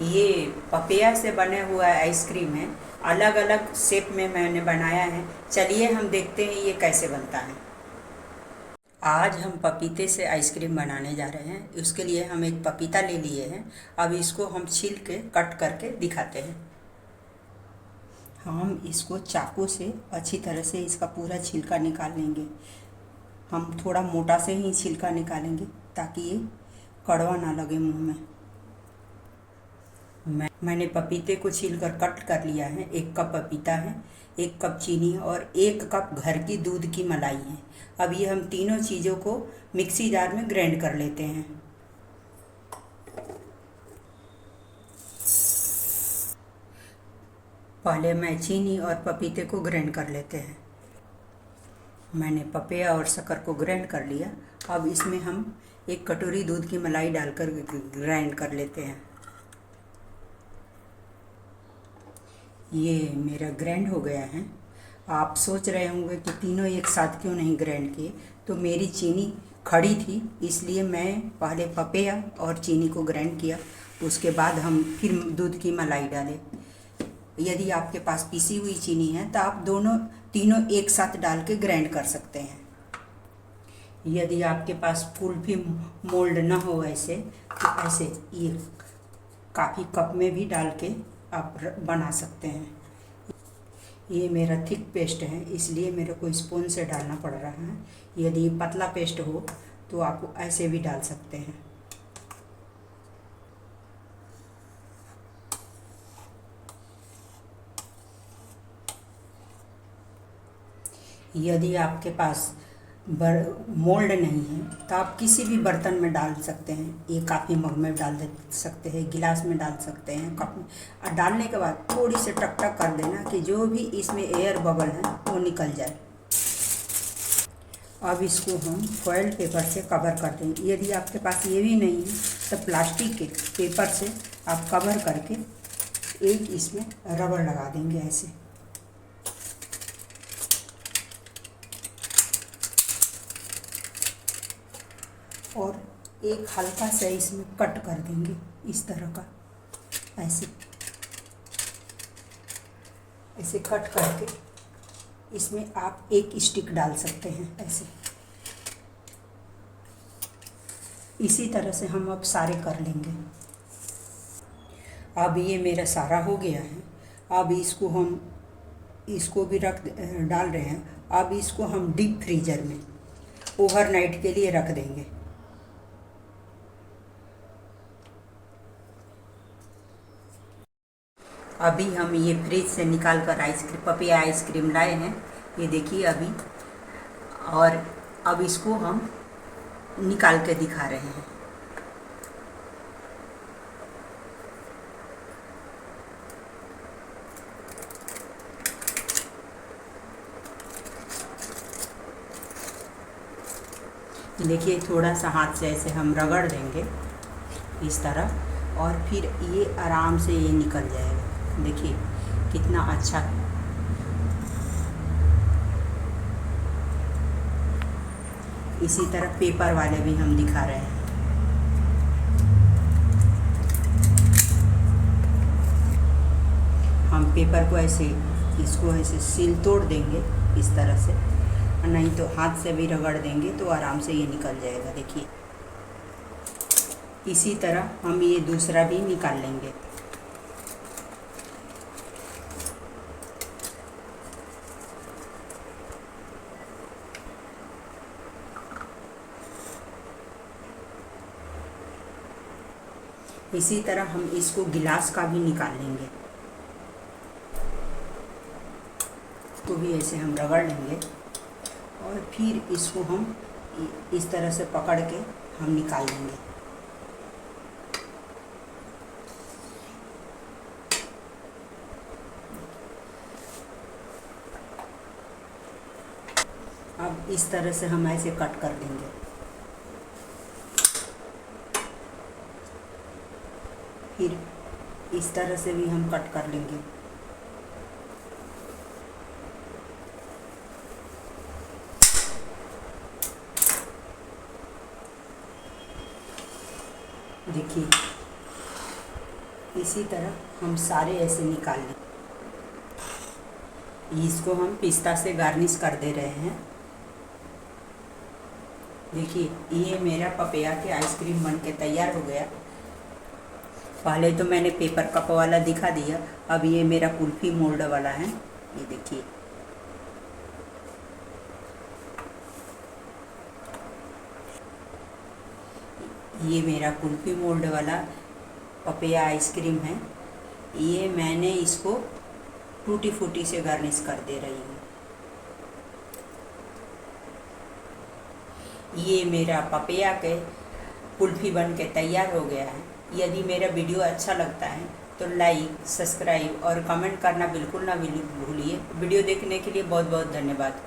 ये पपिया से बने हुआ आइसक्रीम है। अलग अलग शेप में मैंने बनाया है। चलिए हम देखते हैं ये कैसे बनता है। आज हम पपीते से आइसक्रीम बनाने जा रहे हैं। उसके लिए हम एक पपीता ले लिए हैं। अब इसको हम छील के कट करके दिखाते हैं। हम इसको चाकू से अच्छी तरह से इसका पूरा छिलका निकाल लेंगे। हम थोड़ा मोटा से ही छिलका निकालेंगे ताकि ये कड़वा ना लगे मुंह में। मैंने पपीते को छीलकर कट कर लिया है। 1 कप पपीता है, 1 कप चीनी और 1 कप घर की दूध की मलाई है। अब ये हम तीनों चीज़ों को मिक्सी जार में ग्राइंड कर लेते हैं। पहले मैं चीनी और पपीते को ग्राइंड कर लेते हैं। मैंने पपिया और शक्कर को ग्राइंड कर लिया। अब इसमें हम 1 कटोरी दूध की मलाई डालकर ग्राइंड कर लेते हैं। ये मेरा ग्राइंड हो गया है। आप सोच रहे होंगे कि तीनों एक साथ क्यों नहीं ग्राइंड किए। तो मेरी चीनी खड़ी थी, इसलिए मैं पहले पपिया और चीनी को ग्राइंड किया। उसके बाद हम फिर दूध की मलाई डाले। यदि आपके पास पीसी हुई चीनी है तो आप तीनों एक साथ डाल के ग्राइंड कर सकते हैं। यदि आपके पास कुल्फी मोल्ड ना हो ऐसे, तो ऐसे ये काफ़ी कप में भी डाल के आप बना सकते हैं। ये मेरा थिक पेस्ट है, इसलिए मेरे को स्पून से डालना पड़ रहा है। यदि पतला पेस्ट हो तो आप ऐसे भी डाल सकते हैं। यदि आपके पास मोल्ड नहीं है तो आप किसी भी बर्तन में डाल सकते हैं। ये काफ़ी मग में डाल दे सकते हैं, गिलास में डाल सकते हैं, कप में। और डालने के बाद थोड़ी सी टक टक कर देना कि जो भी इसमें एयर बबल है वो निकल जाए। अब इसको हम फॉइल पेपर से कवर कर देंगे। यदि आपके पास ये भी नहीं है तो प्लास्टिक के पेपर से आप कवर करके एक इसमें रबड़ लगा देंगे ऐसे। और एक हल्का सा इसमें कट कर देंगे इस तरह का, ऐसे ऐसे कट करके इसमें आप एक स्टिक डाल सकते हैं ऐसे। इसी तरह से हम अब सारे कर लेंगे। अब ये मेरा सारा हो गया है। अब इसको भी डाल रहे हैं। अब इसको हम डीप फ्रीजर में ओवरनाइट के लिए रख देंगे। अभी हम ये फ्रिज से निकाल कर पपिया आइसक्रीम लाए हैं। ये देखिए अभी। और अब इसको हम निकाल के दिखा रहे हैं। देखिए थोड़ा सा हाथ से ऐसे हम रगड़ देंगे इस तरह, और फिर ये आराम से ये निकल जाएगा। देखिए कितना अच्छा। इसी तरह पेपर वाले भी हम दिखा रहे हैं। हम पेपर को ऐसे इसको ऐसे सील तोड़ देंगे इस तरह से, नहीं तो हाथ से भी रगड़ देंगे तो आराम से ये निकल जाएगा। देखिए इसी तरह हम ये दूसरा भी निकाल लेंगे। इसी तरह हम इसको गिलास का भी निकाल लेंगे। तो भी ऐसे हम रगड़ लेंगे और फिर इसको हम इस तरह से पकड़ के हम निकाल लेंगे। अब इस तरह से हम ऐसे कट कर देंगे। फिर इस तरह से भी हम कट कर लेंगे। देखिए इसी तरह हम सारे ऐसे निकाल लें। इसको हम पिस्ता से गार्निश कर दे रहे हैं। देखिए, ये मेरा पपैया के आइसक्रीम बन के तैयार हो गया। पहले तो मैंने पेपर कप वाला दिखा दिया, अब ये मेरा कुल्फ़ी मोल्ड वाला है। ये देखिए, ये मेरा कुल्फ़ी मोल्ड वाला पपैया आइसक्रीम है। ये मैंने इसको टूटी फूटी से गार्निश कर दे रही हूँ। ये मेरा पपैया के कुल्फ़ी बन के तैयार हो गया है। यदि मेरा वीडियो अच्छा लगता है तो लाइक, सब्सक्राइब और कमेंट करना बिल्कुल ना भूलिए। वीडियो देखने के लिए बहुत बहुत धन्यवाद।